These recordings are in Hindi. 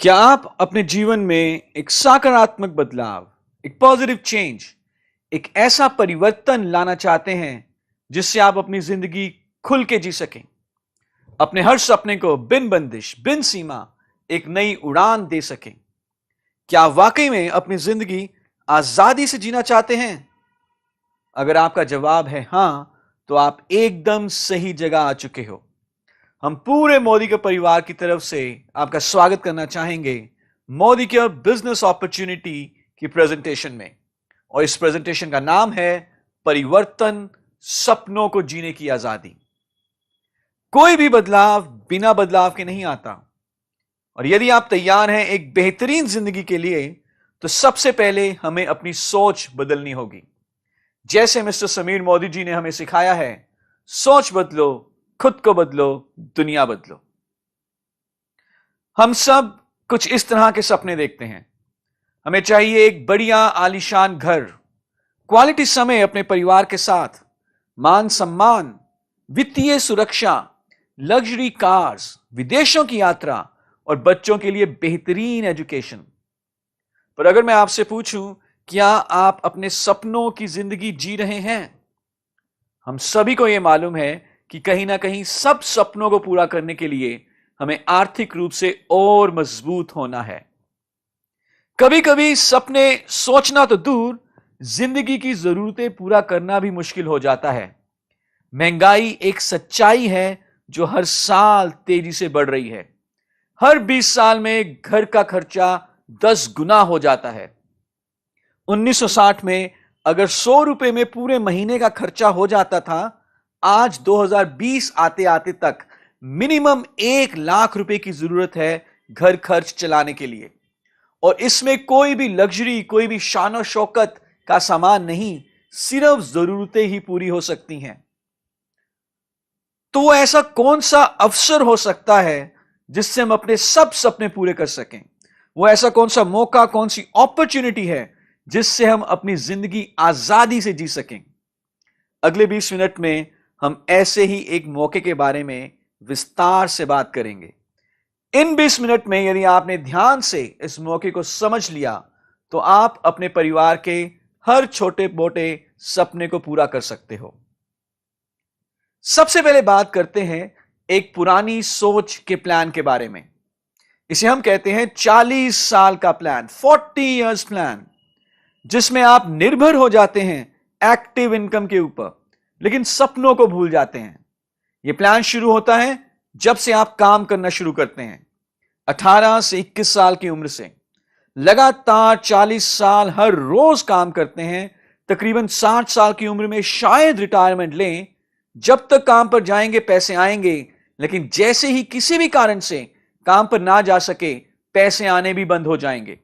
क्या आप अपने जीवन में एक सकारात्मक बदलाव, एक पॉजिटिव चेंज, एक ऐसा परिवर्तन लाना चाहते हैं जिससे आप अपनी जिंदगी खुल के जी सकें, अपने हर सपने को बिन बंदिश, बिन सीमा एक नई उड़ान दे सकें? क्या आप वाकई में अपनी जिंदगी आजादी से जीना चाहते हैं? अगर आपका जवाब है हां, तो आप एकदम सही जगह आ चुके हो। हम पूरे मोदी के परिवार की तरफ से आपका स्वागत करना चाहेंगे मोदी के बिजनेस अपॉर्चुनिटी की प्रेजेंटेशन में। और इस प्रेजेंटेशन का नाम है परिवर्तन, सपनों को जीने की आजादी। कोई भी बदलाव बिना बदलाव के नहीं आता, और यदि आप तैयार हैं एक बेहतरीन जिंदगी के लिए, तो सबसे पहले हमें अपनी सोच बदलनी होगी। जैसे मिस्टर समीर मोदी जी ने हमें सिखाया है, सोच बदलो, खुद को बदलो, दुनिया बदलो। हम सब कुछ इस तरह के सपने देखते हैं। हमें चाहिए एक बढ़िया आलीशान घर, क्वालिटी समय अपने परिवार के साथ, मान सम्मान, वित्तीय सुरक्षा, लग्जरी कार्स, विदेशों की यात्रा और बच्चों के लिए बेहतरीन एजुकेशन। पर अगर मैं आपसे पूछूं, क्या आप अपने सपनों की जिंदगी जी रहे हैं? हम सभी को यह मालूम है कि कहीं ना कहीं सब सपनों को पूरा करने के लिए हमें आर्थिक रूप से और मजबूत होना है। कभी कभी सपने सोचना तो दूर, जिंदगी की जरूरतें पूरा करना भी मुश्किल हो जाता है। महंगाई एक सच्चाई है जो हर साल तेजी से बढ़ रही है। हर 20 साल में घर का खर्चा 10 गुना हो जाता है। 1960 में अगर 100 रुपए में पूरे महीने का खर्चा हो जाता था, आज 2020 आते आते तक मिनिमम 1 लाख रुपए की जरूरत है घर खर्च चलाने के लिए। और इसमें कोई भी लग्जरी, कोई भी शान शौकत का सामान नहीं, सिर्फ जरूरतें ही पूरी हो सकती हैं। तो ऐसा कौन सा अवसर हो सकता है जिससे हम अपने सब सपने पूरे कर सकें? वो ऐसा कौन सा मौका, कौन सी अपॉर्चुनिटी है जिससे हम अपनी जिंदगी आजादी से जी सकें? अगले 20 मिनट में हम ऐसे ही एक मौके के बारे में विस्तार से बात करेंगे। इन 20 मिनट में यदि आपने ध्यान से इस मौके को समझ लिया, तो आप अपने परिवार के हर छोटे मोटे सपने को पूरा कर सकते हो। सबसे पहले बात करते हैं एक पुरानी सोच के प्लान के बारे में। इसे हम कहते हैं 40 साल का प्लान, 40 इयर्स प्लान, जिसमें आप निर्भर हो जाते हैं एक्टिव इनकम के ऊपर, लेकिन सपनों को भूल जाते हैं। यह प्लान शुरू होता है जब से आप काम करना शुरू करते हैं, 18 से 21 साल की उम्र से। लगातार 40 साल हर रोज काम करते हैं, तकरीबन 60 साल की उम्र में शायद रिटायरमेंट लें। जब तक काम पर जाएंगे पैसे आएंगे, लेकिन जैसे ही किसी भी कारण से काम पर ना जा सके, पैसे आने भी बंद हो जाएंगे।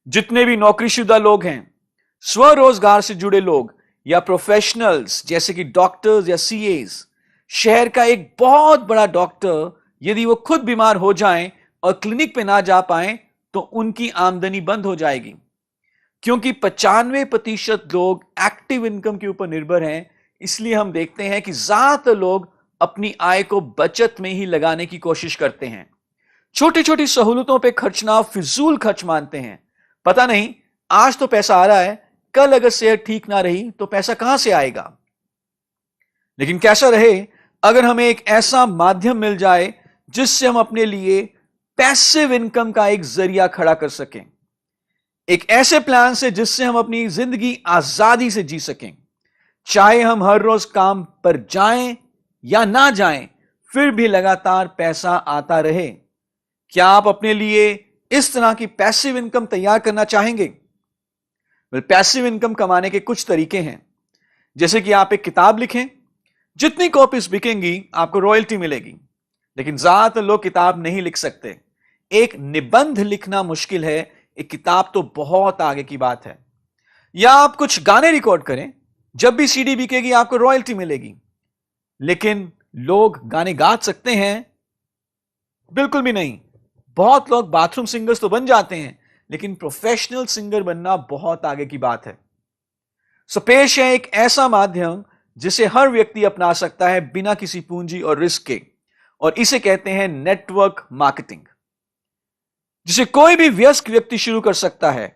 जितने भी नौकरीशुदा लोग हैं, स्वरोजगार से जुड़े लोग या प्रोफेशनल्स जैसे कि डॉक्टर्स या सीएस, शहर का एक बहुत बड़ा डॉक्टर यदि वो खुद बीमार हो जाएं और क्लिनिक पे ना जा पाए, तो उनकी आमदनी बंद हो जाएगी। क्योंकि 95% लोग एक्टिव इनकम के ऊपर निर्भर हैं, इसलिए हम देखते हैं कि ज्यादातर लोग अपनी आय को बचत में ही लगाने की कोशिश करते हैं। छोटी छोटी सहूलतों पे खर्चना फिजूल खर्च मानते हैं। पता नहीं, आज तो पैसा आ रहा है, कल अगर सेहत ठीक ना रही तो पैसा कहां से आएगा? लेकिन कैसा रहे, अगर हमें एक ऐसा माध्यम मिल जाए जिससे हम अपने लिए पैसिव इनकम का एक जरिया खड़ा कर सकें, एक ऐसे प्लान से जिससे हम अपनी जिंदगी आजादी से जी सकें, चाहे हम हर रोज काम पर जाएं या ना जाएं, फिर भी लगातार पैसा आता रहे। क्या आप अपने लिए इस तरह की पैसिव इनकम तैयार करना चाहेंगे? पैसिव इनकम कमाने के कुछ तरीके हैं। जैसे कि आप एक किताब लिखें, जितनी कॉपीज बिकेंगी आपको रॉयल्टी मिलेगी। लेकिन ज्यादातर लोग किताब नहीं लिख सकते। एक निबंध लिखना मुश्किल है, एक किताब तो बहुत आगे की बात है। या आप कुछ गाने रिकॉर्ड करें, जब भी सीडी बिकेगी आपको रॉयल्टी मिलेगी। लेकिन लोग गाने गा सकते हैं? बिल्कुल भी नहीं। बहुत लोग बाथरूम सिंगर्स तो बन जाते हैं, लेकिन प्रोफेशनल सिंगर बनना बहुत आगे की बात है। सो पेश है एक ऐसा माध्यम जिसे हर व्यक्ति अपना सकता है बिना किसी पूंजी और रिस्क के, और इसे कहते हैं नेटवर्क मार्केटिंग। जिसे कोई भी वयस्क व्यक्ति शुरू कर सकता है।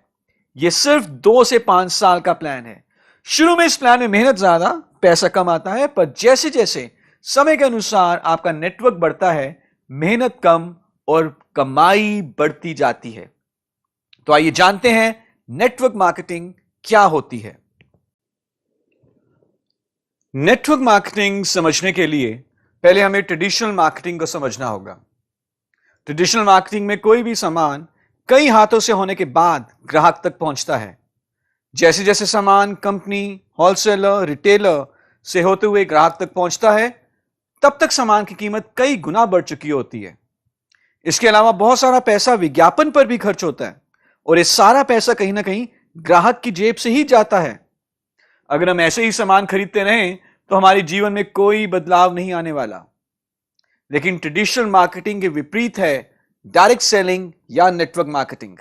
यह सिर्फ 2 से 5 साल का प्लान है। शुरू में इस प्लान में मेहनत ज्यादा, पैसा कम आता है, पर जैसे जैसे समय के अनुसार आपका नेटवर्क बढ़ता है, मेहनत कम और कमाई बढ़ती जाती है। तो आइए जानते हैं नेटवर्क मार्केटिंग क्या होती है। नेटवर्क मार्केटिंग समझने के लिए पहले हमें ट्रेडिशनल मार्केटिंग को समझना होगा। ट्रेडिशनल मार्केटिंग में कोई भी सामान कई हाथों से होने के बाद ग्राहक तक पहुंचता है। जैसे जैसे सामान कंपनी, होलसेलर, रिटेलर से होते हुए ग्राहक तक पहुंचता है, तब तक सामान की कीमत कई गुना बढ़ चुकी होती है। इसके अलावा बहुत सारा पैसा विज्ञापन पर भी खर्च होता है और ये सारा पैसा कहीं ना कहीं ग्राहक की जेब से ही जाता है। अगर हम ऐसे ही सामान खरीदते रहें तो हमारे जीवन में कोई बदलाव नहीं आने वाला। लेकिन ट्रेडिशनल मार्केटिंग के विपरीत है डायरेक्ट सेलिंग या नेटवर्क मार्केटिंग।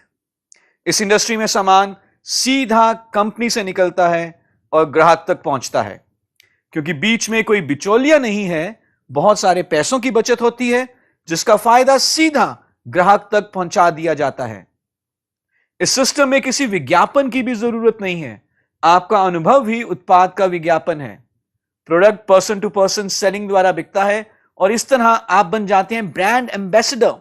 इस इंडस्ट्री में सामान सीधा कंपनी से निकलता है और ग्राहक तक पहुंचता है। क्योंकि बीच में कोई बिचौलिया नहीं है, बहुत सारे पैसों की बचत होती है जिसका फायदा सीधा ग्राहक तक पहुंचा दिया जाता है। इस सिस्टम में किसी विज्ञापन की भी जरूरत नहीं है। आपका अनुभव ही उत्पाद का विज्ञापन है। Product person to person selling द्वारा बिकता है और इस तरह आप बन जाते हैं ब्रांड एम्बेसडर।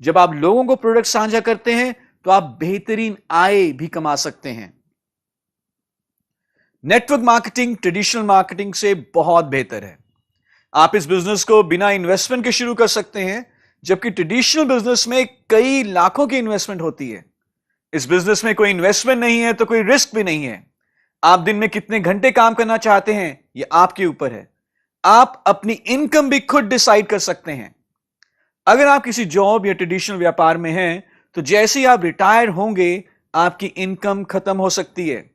जब आप लोगों को प्रोडक्ट साझा करते हैं तो आप बेहतरीन आय भी कमा सकते हैं। नेटवर्क मार्केटिंग ट्रेडिशनल मार्केटिंग से बहुत बेहतर है। आप इस बिजनेस को बिना इन्वेस्टमेंट के शुरू कर सकते हैं, जबकि ट्रेडिशनल बिजनेस में कई लाखों की इन्वेस्टमेंट होती है। इस बिजनेस में कोई इन्वेस्टमेंट नहीं है तो कोई रिस्क भी नहीं है। आप दिन में कितने घंटे काम करना चाहते हैं यह आपके ऊपर है। आप अपनी इनकम भी खुद डिसाइड कर सकते हैं। अगर आप किसी जॉब या ट्रेडिशनल व्यापार में हैं तो जैसे ही आप रिटायर होंगे आपकी इनकम खत्म हो सकती है।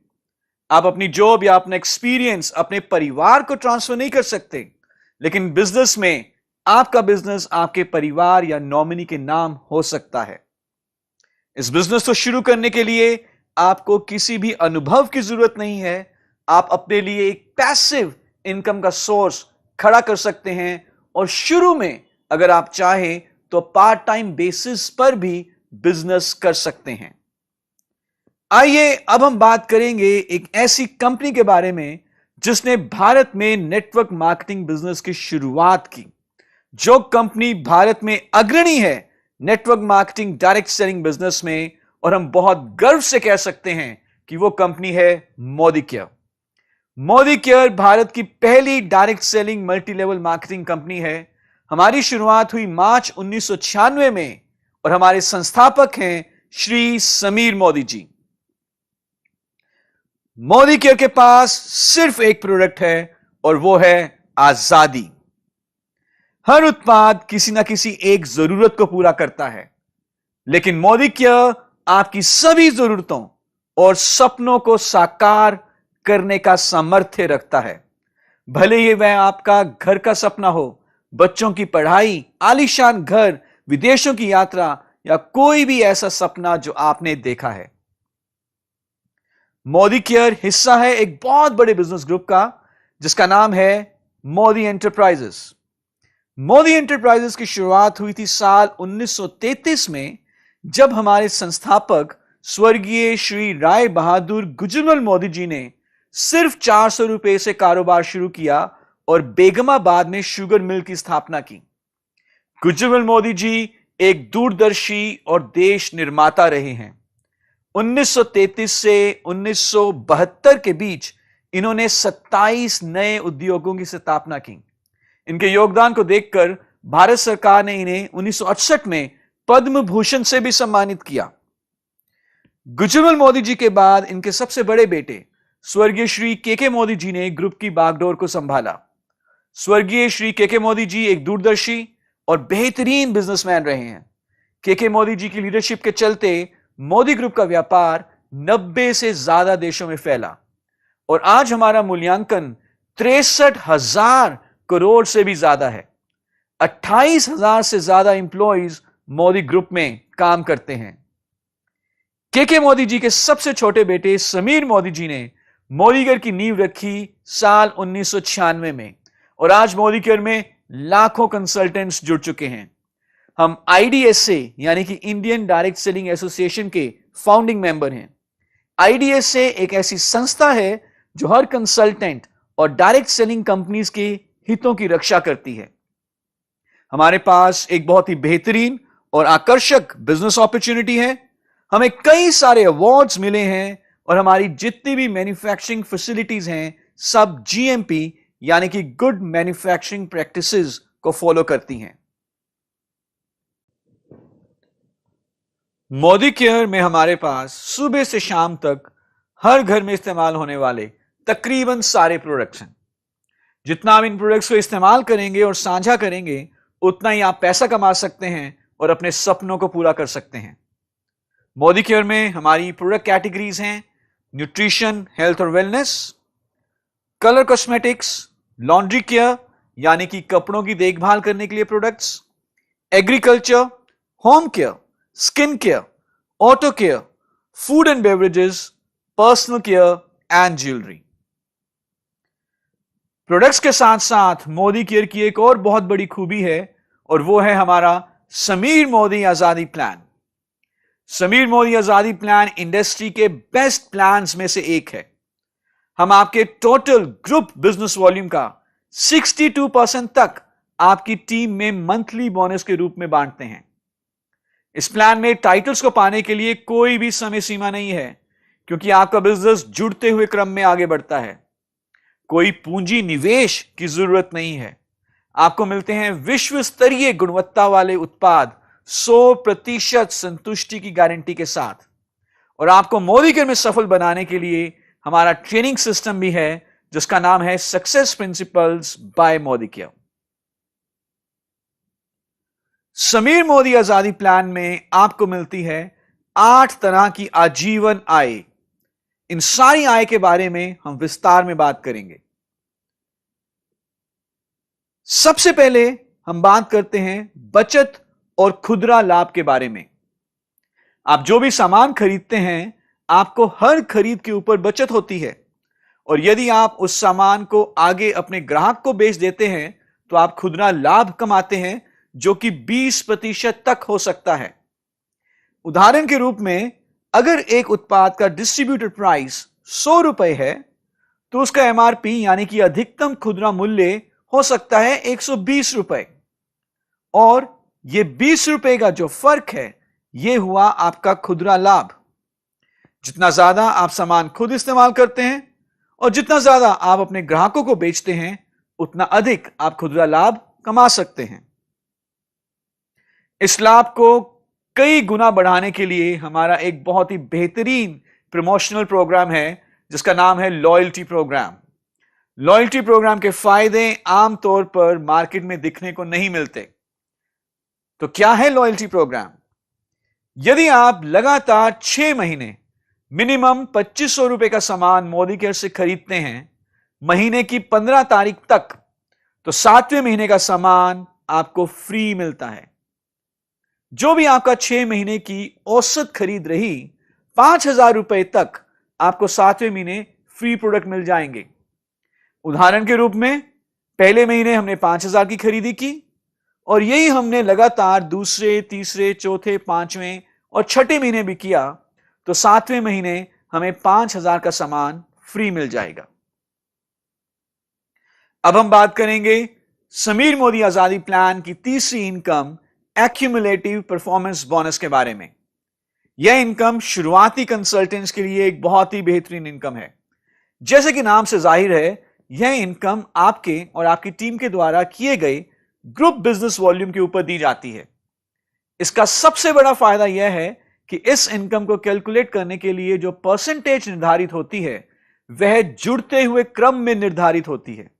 आप अपनी जॉब या अपना एक्सपीरियंस अपने परिवार को ट्रांसफर नहीं कर सकते, लेकिन बिजनेस में आपका बिजनेस आपके परिवार या नॉमिनी के नाम हो सकता है। इस बिजनेस को शुरू करने के लिए आपको किसी भी अनुभव की जरूरत नहीं है। आप अपने लिए एक पैसिव इनकम का सोर्स खड़ा कर सकते हैं और शुरू में अगर आप चाहें तो पार्ट टाइम बेसिस पर भी बिजनेस कर सकते हैं। आइए अब हम बात करेंगे एक ऐसी कंपनी के बारे में जिसने भारत में नेटवर्क मार्केटिंग बिजनेस की शुरुआत की। जो कंपनी भारत में अग्रणी है network marketing direct selling business में, और हम बहुत गर्व से कह सकते हैं कि वो कंपनी है मोदी केयर। मोदी केयर भारत की पहली direct selling multi level marketing company है। हमारी शुरुआत हुई मार्च 1996 में और हमारे संस्थापक हैं श्री समीर मोदी जी। मोदी केयर के पास सिर्फ एक प्रोडक्ट है और वो है आजादी। हर उत्पाद किसी ना किसी एक जरूरत को पूरा करता है, लेकिन मोदी केयर आपकी सभी जरूरतों और सपनों को साकार करने का सामर्थ्य रखता है। भले ही वह आपका घर का सपना हो, बच्चों की पढ़ाई, आलीशान घर, विदेशों की यात्रा या कोई भी ऐसा सपना जो आपने देखा है। मोदी केयर हिस्सा है एक बहुत बड़े बिजनेस ग्रुप का जिसका नाम है मोदी एंटरप्राइजेस। मोदी एंटरप्राइजेस की शुरुआत हुई थी साल 1933 में, जब हमारे संस्थापक स्वर्गीय श्री राय बहादुर गुजरमल मोदी जी ने सिर्फ 400 रुपए से कारोबार शुरू किया और बेगमाबाद में शुगर मिल की स्थापना की। गुजरमल मोदी जी एक दूरदर्शी और देश निर्माता रहे हैं। 1933 से 1972 के बीच इन्होंने 27 नए उद्योगों की स्थापना की। इनके योगदान को देखकर भारत सरकार ने इन्हें 1968 में पद्म भूषण से भी सम्मानित किया। गुजरमल मोदी जी के बाद इनके सबसे बड़े बेटे स्वर्गीय श्री के मोदी जी ने ग्रुप की बागडोर को संभाला। स्वर्गीय श्री के मोदी जी एक दूरदर्शी और बेहतरीन बिजनेसमैन रहे हैं। के मोदी जी की लीडरशिप के चलते मोदी ग्रुप का व्यापार 90 से ज्यादा देशों में फैला और आज हमारा मूल्यांकन 63,000 करोड़ से भी ज्यादा है। 28,000 से ज्यादा एम्प्लॉइज मोदी ग्रुप में काम करते हैं। के मोदी जी के सबसे छोटे बेटे समीर मोदी जी ने मोदी केयर की नींव रखी साल 1996 में और आज मोदी केयर में लाखों कंसल्टेंट्स जुड़ चुके हैं। हम IDSA यानी कि इंडियन डायरेक्ट सेलिंग एसोसिएशन के फाउंडिंग मेंबर हैं। IDSA एक ऐसी संस्था है जो हर कंसल्टेंट और डायरेक्ट सेलिंग कंपनीज के हितों की रक्षा करती है। हमारे पास एक बहुत ही बेहतरीन और आकर्षक बिजनेस अपॉर्चुनिटी है। हमें कई सारे अवार्ड्स मिले हैं और हमारी जितनी भी मैन्युफैक्चरिंग फैसिलिटीज हैं सब GMP यानी कि गुड मैन्युफैक्चरिंग प्रैक्टिसेस को फॉलो करती हैं। मोदी केयर में हमारे पास सुबह से शाम तक हर घर में इस्तेमाल होने वाले तकरीबन सारे प्रोडक्ट्स हैं। जितना आप इन प्रोडक्ट्स को इस्तेमाल करेंगे और साझा करेंगे उतना ही आप पैसा कमा सकते हैं और अपने सपनों को पूरा कर सकते हैं। मोदी केयर में हमारी प्रोडक्ट कैटेगरीज हैं न्यूट्रिशन, हेल्थ और wellness, colour cosmetics, laundry care यानी कि कपड़ों की देखभाल करने के लिए products, agriculture, home care, skin care, auto care, food and beverages, personal care and jewellery. Products के साथ साथ मोदी केयर की एक और बहुत बड़ी खूबी है और वो है हमारा समीर मोदी आजादी प्लान। समीर मोदी आजादी प्लान इंडस्ट्री के बेस्ट प्लान्स में से एक है। हम आपके टोटल ग्रुप बिजनेस वॉल्यूम का 62% तक आपकी टीम में मंथली बोनस के रूप में बांटते हैं। इस प्लान में टाइटल्स को पाने के लिए कोई भी समय सीमा नहीं है क्योंकि आपका बिजनेस जुड़ते हुए क्रम में आगे बढ़ता है। कोई पूंजी निवेश की जरूरत नहीं है। आपको मिलते हैं विश्व स्तरीय गुणवत्ता वाले उत्पाद 100% संतुष्टि की गारंटी के साथ। और आपको मोदी केयर में सफल बनाने के लिए हमारा ट्रेनिंग सिस्टम भी है जिसका नाम है success principles by Modicare. Sameer Modi आजादी प्लान में आपको मिलती है 8 तरह की आजीवन आय। इन सारी आय के बारे में हम विस्तार में बात करेंगे। सबसे पहले हम बात करते हैं बचत और खुदरा लाभ के बारे में। आप जो भी सामान खरीदते हैं आपको हर खरीद के ऊपर बचत होती है और यदि आप उस सामान को आगे अपने ग्राहक को बेच देते हैं तो आप खुदरा लाभ कमाते हैं जो कि 20% तक हो सकता है। उदाहरण के रूप में अगर एक उत्पाद का डिस्ट्रीब्यूटेड प्राइस 100 रुपए है तो उसका MRP यानी कि अधिकतम खुदरा मूल्य हो सकता है 120 रुपए और यह 20 रुपए का जो फर्क है यह हुआ आपका खुदरा लाभ। जितना ज्यादा आप सामान खुद इस्तेमाल करते हैं और जितना ज्यादा आप अपने ग्राहकों को बेचते हैं उतना अधिक आप खुदरा लाभ कमा सकते हैं। इस लाभ को कई गुना बढ़ाने के लिए हमारा एक बहुत ही बेहतरीन प्रमोशनल प्रोग्राम है जिसका नाम है लॉयल्टी प्रोग्राम। लॉयल्टी प्रोग्राम के फायदे आमतौर पर मार्केट में दिखने को नहीं मिलते। तो क्या है लॉयल्टी प्रोग्राम? यदि आप लगातार 6 महीने मिनिमम 2500 रुपए का सामान मोदी केयर से खरीदते हैं महीने की 15 तारीख तक, तो 7वें महीने का सामान आपको फ्री मिलता है। जो भी आपका 6 महीने की औसत खरीद रही 5000 रुपए तक आपको 7वें महीने फ्री प्रोडक्ट मिल जाएंगे। उदाहरण के रूप में पहले महीने हमने 5000 की खरीदी की और यही हमने लगातार दूसरे, तीसरे, चौथे, 5वें और 6ठे महीने भी किया तो 7वें महीने हमें 5000 का सामान फ्री मिल जाएगा। अब हम बात करेंगे समीर मोदी आजादी प्लान की तीसरी इनकम एक्यूमुलेटिव परफॉर्मेंस बोनस के बारे में। यह इनकम शुरुआती कंसल्टेंट्स के लिए एक बहुत ही बेहतरीन इनकम है। जैसे कि नाम से जाहिर है यह इनकम आपके और आपकी टीम के द्वारा किए गए ग्रुप बिजनेस वॉल्यूम के ऊपर दी जाती है। इसका सबसे बड़ा फायदा यह है कि इस इनकम को कैलकुलेट करने के लिए जो परसेंटेज निर्धारित होती है वह जुड़ते हुए क्रम में निर्धारित होती है।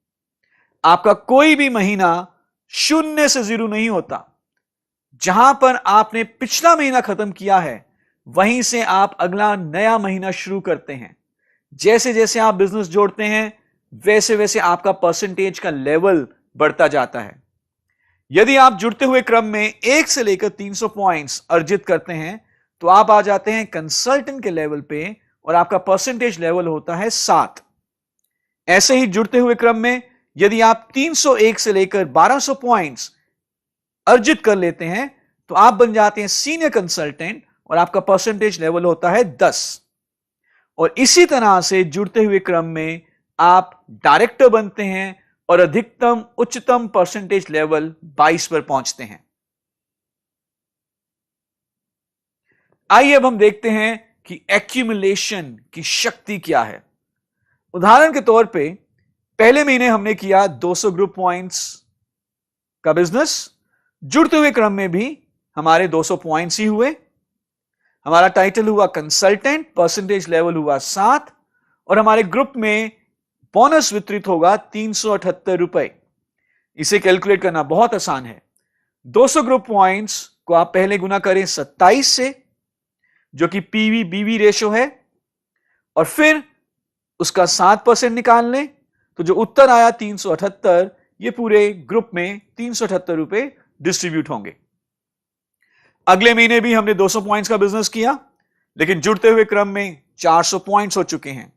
आपका कोई भी महीना 0 से 0 नहीं होता। जहां पर आपने पिछला महीना खत्म किया है वहीं से आप अगला नया महीना शुरू करते हैं। जैसे जैसे आप बिजनेस जोड़ते हैं वैसे वैसे आपका परसेंटेज का लेवल बढ़ता जाता है। यदि आप जुड़ते हुए क्रम में 1 से लेकर 300 पॉइंट्स अर्जित करते हैं तो आप आ जाते हैं कंसल्टेंट के लेवल पे और आपका परसेंटेज लेवल होता है 7। ऐसे ही जुड़ते हुए क्रम में यदि आप 301 से लेकर 1200 पॉइंट्स अर्जित कर लेते हैं तो आप बन जाते हैं सीनियर कंसल्टेंट और आपका परसेंटेज लेवल होता है 10। और इसी तरह से जुड़ते हुए क्रम में आप डायरेक्टर बनते हैं और अधिकतम उच्चतम परसेंटेज लेवल 22 पर पहुंचते हैं। आइए अब हम देखते हैं कि एक्यूमुलेशन की शक्ति क्या है। उदाहरण के तौर पे पहले महीने हमने किया 200 ग्रुप पॉइंट्स का बिजनेस, जुड़ते हुए क्रम में भी हमारे 200 पॉइंट्स ही हुए। हमारा टाइटल हुआ कंसल्टेंट, परसेंटेज लेवल हुआ 7 और हमारे ग्रुप में बोनस वितरित होगा 378 रुपए। इसे कैलकुलेट करना बहुत आसान है। 200 ग्रुप पॉइंट्स को आप पहले गुना करें 27 से, जो कि पीवी बीवी रेशो है, और फिर उसका 7% निकाल लें, तो जो उत्तर आया 378, ये पूरे ग्रुप में 378 रुपए डिस्ट्रीब्यूट होंगे। अगले महीने भी हमने 200 पॉइंट्स का बिजनेस किया, लेकिन जुड़ते हुए क्रम में 400 पॉइंट्स हो चुके हैं,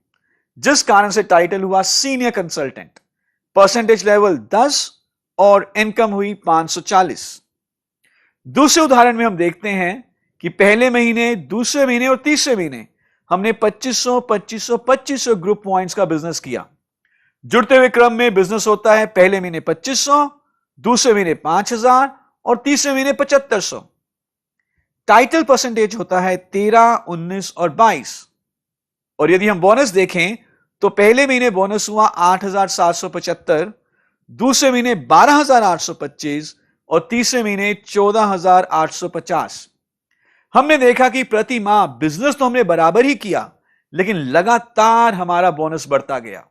जिस कारण से टाइटल हुआ सीनियर कंसल्टेंट, परसेंटेज लेवल 10 और इनकम हुई 540। दूसरे उदाहरण में हम देखते हैं कि पहले महीने, दूसरे महीने और तीसरे महीने हमने 2500 2500 2500 ग्रुप पॉइंट्स का बिजनेस किया। जुड़ते हुए क्रम में बिजनेस होता है पहले महीने 2500, दूसरे महीने 5000 और तीसरे महीने 7500। टाइटल परसेंटेज होता है 13, 19 और 22। और यदि हम बोनस देखें तो पहले महीने बोनस हुआ 8775, दूसरे महीने 12825 और तीसरे महीने 14850। हमने देखा कि प्रति माह बिजनेस तो हमने बराबर ही किया, लेकिन लगातार हमारा बोनस बढ़ता गया।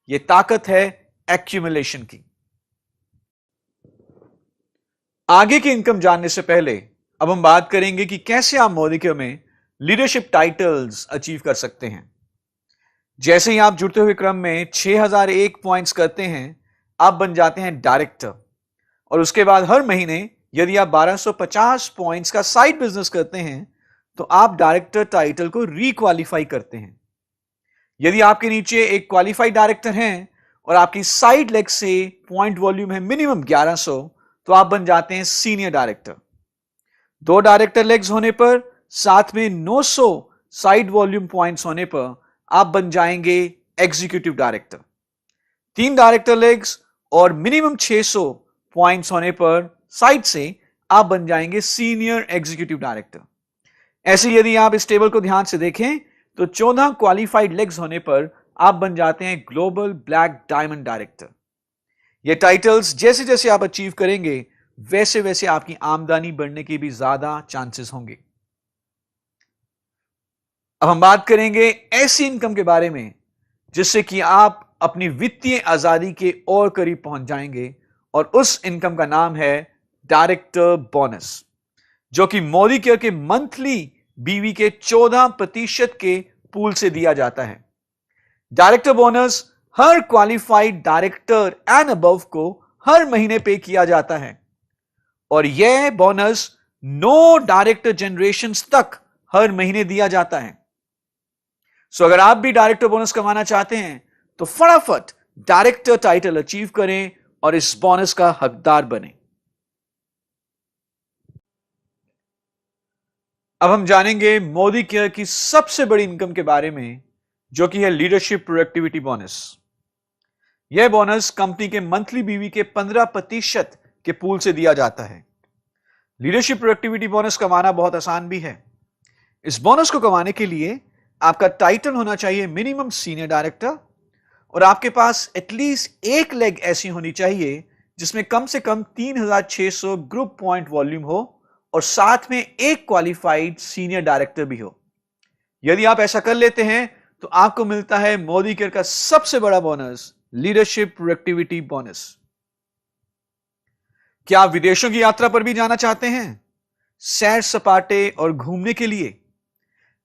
यह ताकत है एक्यूमुलेशन की। आगे की इनकम जानने से पहले अब हम बात करेंगे कि कैसे आप मोदिकेयर में लीडरशिप टाइटल्स अचीव कर सकते हैं। जैसे ही आप जुड़ते हुए क्रम में 6001 पॉइंट्स करते हैं, आप बन जाते हैं डायरेक्टर। और उसके बाद हर महीने यदि आप 1250 पॉइंट्स का साइड बिजनेस करते हैं, तो आप डायरेक्टर टाइटल को रीक्वालिफाई करते हैं। यदि आपके नीचे एक क्वालिफाइड डायरेक्टर हैं और आपकी साइड लेग से पॉइंट वॉल्यूम है मिनिमम 1100, तो आप बन जाते हैं सीनियर डायरेक्टर। 2 डायरेक्टर लेग्स होने पर, साथ में 900 साइड वॉल्यूम पॉइंट्स होने पर आप बन जाएंगे एग्जीक्यूटिव डायरेक्टर। 3 डायरेक्टर लेग्स और मिनिमम 600 पॉइंट्स होने पर साइड से आप बन जाएंगे सीनियर एग्जीक्यूटिव डायरेक्टर। ऐसे यदि आप इस टेबल को ध्यान से देखें तो 14 क्वालिफाइड लेग्स होने पर आप बन जाते हैं ग्लोबल ब्लैक डायमंड डायरेक्टर। ये टाइटल्स जैसे जैसे आप अचीव करेंगे, वैसे वैसे आपकी आमदनी बढ़ने की भी ज्यादा चांसेस होंगे। अब हम बात करेंगे ऐसी इनकम के बारे में जिससे कि आप अपनी वित्तीय आजादी के और करीब पहुंच जाएंगे, और उस इनकम का नाम है डायरेक्टर बोनस, जो कि मोदिकेयर के मंथली बीवी के 14% के पूल से दिया जाता है। Director bonus her qualified director and above को हर महीने पे किया जाता है, और यह बोनस 9 डायरेक्टर जनरेशंस तक हर महीने दिया जाता है। सो अगर आप भी डायरेक्टर बोनस कमाना चाहते हैं तो फटाफट डायरेक्टर टाइटल अचीव करें और इस बोनस का हकदार बने। अब हम जानेंगे मोदिकेयर की सबसे बड़ी इनकम के बारे में, जो कि है लीडरशिप प्रोडक्टिविटी बोनस। यह बोनस कंपनी के मंथली बीवी के 15% के पूल से दिया जाता है। लीडरशिप प्रोडक्टिविटी बोनस कमाना बहुत आसान भी है। इस बोनस को कमाने के लिए आपका टाइटल होना चाहिए मिनिमम सीनियर डायरेक्टर, और आपके पास एटलीस्ट एक लेग ऐसी होनी चाहिए जिसमें कम से कम 3600 ग्रुप पॉइंट वॉल्यूम हो और साथ में एक क्वालिफाइड सीनियर डायरेक्टर भी हो। यदि आप ऐसा कर लेते हैं तो आपको मिलता है मोदिकेयर का सबसे बड़ा बोनस, लीडरशिप प्रोडक्टिविटी बोनस। क्या आप विदेशों की यात्रा पर भी जाना चाहते हैं? सैर सपाटे और घूमने के लिए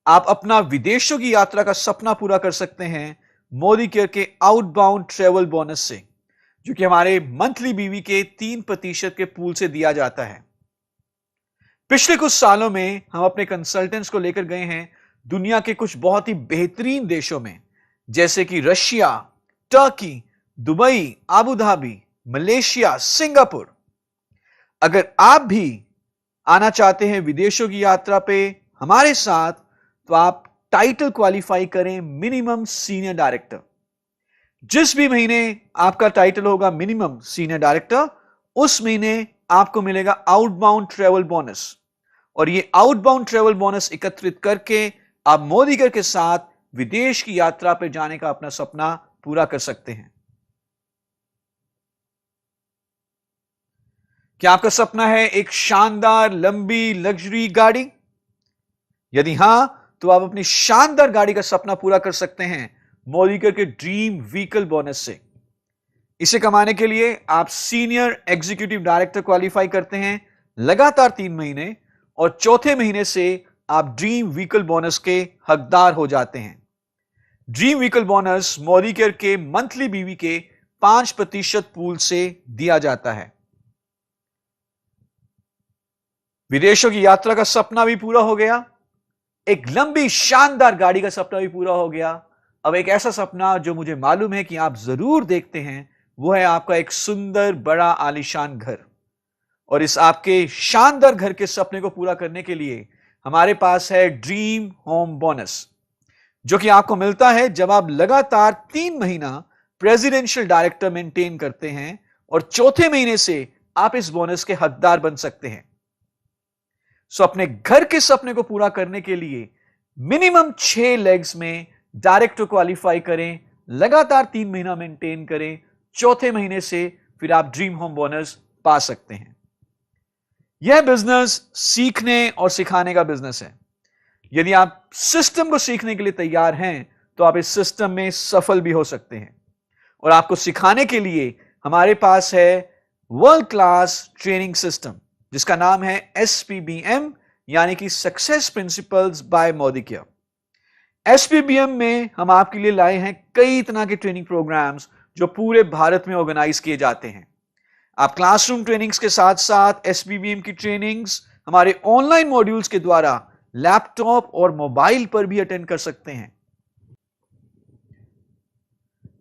आप अपना विदेशों की यात्रा का सपना पूरा कर सकते हैं मोदिकेयर के आउटबाउंड ट्रेवल बोनस से, जो कि हमारे मंथली बीवी के 3% के पूल से दिया जाता है। पिछले कुछ सालों में हम अपने कंसल्टेंट्स को लेकर गए हैं दुनिया के कुछ बहुत ही बेहतरीन देशों में, जैसे कि Russia, Turkey, Dubai, Abu Dhabi, Malaysia, Singapore. अगर आप भी आना चाहते हैं विदेशों की यात्रा पे हमारे साथ, तो आप टाइटल क्वालिफाई करें मिनिमम सीनियर डायरेक्टर। जिस भी महीने आपका टाइटल होगा मिनिमम सीनियर डायरेक्टर, उस महीने आपको मिलेगा आउटबाउंड ट्रेवल बोनस। और ये आउटबाउंड ट्रेवल बोनस एकत्रित करके आप मोदीकर के साथ विदेश की यात्रा पर जाने का अपना सपना पूरा कर सकते हैं। क्या आपका सपना है एक शानदार लंबी लग्जरी गाड़ी? यदि हां, तो आप अपनी शानदार गाड़ी का सपना पूरा कर सकते हैं मोदीकर के ड्रीम व्हीकल बोनस से। इसे कमाने के लिए आप सीनियर एग्जीक्यूटिव डायरेक्टर क्वालिफाई करते हैं लगातार 3 महीने, और चौथे महीने से आप ड्रीम व्हीकल बोनस के हकदार हो जाते हैं। ड्रीम व्हीकल बोनस मोदीकर के मंथली बीवी के 5% पूल से दिया जाता है। विदेशों की यात्रा का सपना भी पूरा हो गया, एक लंबी शानदार गाड़ी का सपना भी पूरा हो गया। अब एक ऐसा सपना जो मुझे मालूम है कि आप जरूर देखते हैं, वो है आपका एक सुंदर बड़ा आलीशान घर। और इस आपके शानदार घर के सपने को पूरा करने के लिए हमारे पास है ड्रीम होम बोनस, जो कि आपको मिलता है जब आप लगातार 3 महीना प्रेसिडेंशियल डायरेक्टर मेंटेन करते हैं, और चौथे महीने से आप इस बोनस के हकदार बन सकते हैं। सो अपने घर के सपने को पूरा करने के लिए मिनिमम 6 लेग्स में डायरेक्टर क्वालिफाई करें, लगातार 3 महीना मेंटेन करें, चौथे महीने से फिर आप ड्रीम होम बोनस पा सकते हैं। यह बिजनेस सीखने और सिखाने का बिजनेस है। यदि आप सिस्टम को सीखने के लिए तैयार हैं, तो आप इस सिस्टम में सफल भी हो सकते हैं। और आपको सिखाने के लिए हमारे पास है वर्ल्ड क्लास ट्रेनिंग सिस्टम, जिसका नाम है SPBM, यानी कि success principles by Modicare. SPBM में हम आपके लिए लाए हैं कई तरह के ट्रेनिंग प्रोग्राम्स जो पूरे भारत में ऑर्गेनाइज किए जाते हैं। आप क्लासरूम ट्रेनिंग्स के साथ साथ SPBM की ट्रेनिंग्स हमारे ऑनलाइन मॉड्यूल्स के द्वारा लैपटॉप और मोबाइल पर भी अटेंड कर सकते हैं।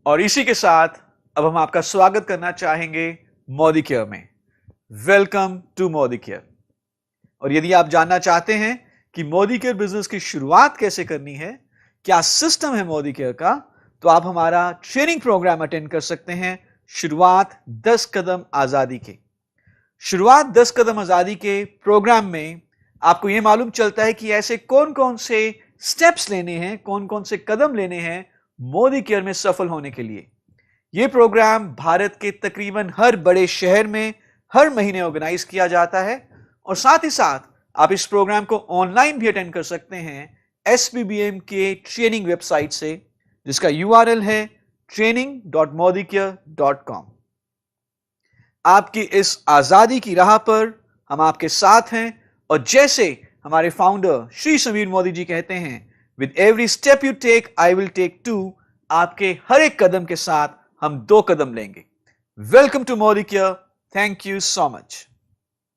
और इसी के साथ अब हम आपका स्वागत करना चाहेंगे मोदीकेयर में। Welcome to Modicare. और यदि आप जानना चाहते हैं कि मोदीकेयर बिजनेस की शुरुआत कैसे करनी है, क्या सिस्टम है मोदीकेयर का, तो आप हमारा ट्रेनिंग प्रोग्राम अटेंड कर सकते हैं, शुरुआत 10 कदम आजादी के। शुरुआत 10 कदम आजादी के प्रोग्राम में आपको यह मालूम चलता है कि ऐसे कौन कौन से स्टेप्स लेने हैं, कौन कौन से कदम लेने हैं मोदीकेयर में सफल होने के लिए। यह प्रोग्राम भारत के तकरीबन हर बड़े शहर में हर महीने ऑर्गेनाइज किया जाता है, और साथ ही साथ आप इस प्रोग्राम को ऑनलाइन भी अटेंड कर सकते हैं SPBM के ट्रेनिंग वेबसाइट से, जिसका URL है training.modicare.com। आपकी इस आजादी की राह पर हम आपके साथ हैं, और जैसे हमारे फाउंडर श्री समीर मोदी जी कहते हैं, with every step you take I will take 2। आपके हर एक कदम के साथ हम 2 कदम लेंगे। Welcome to Modicare. Thank you so much.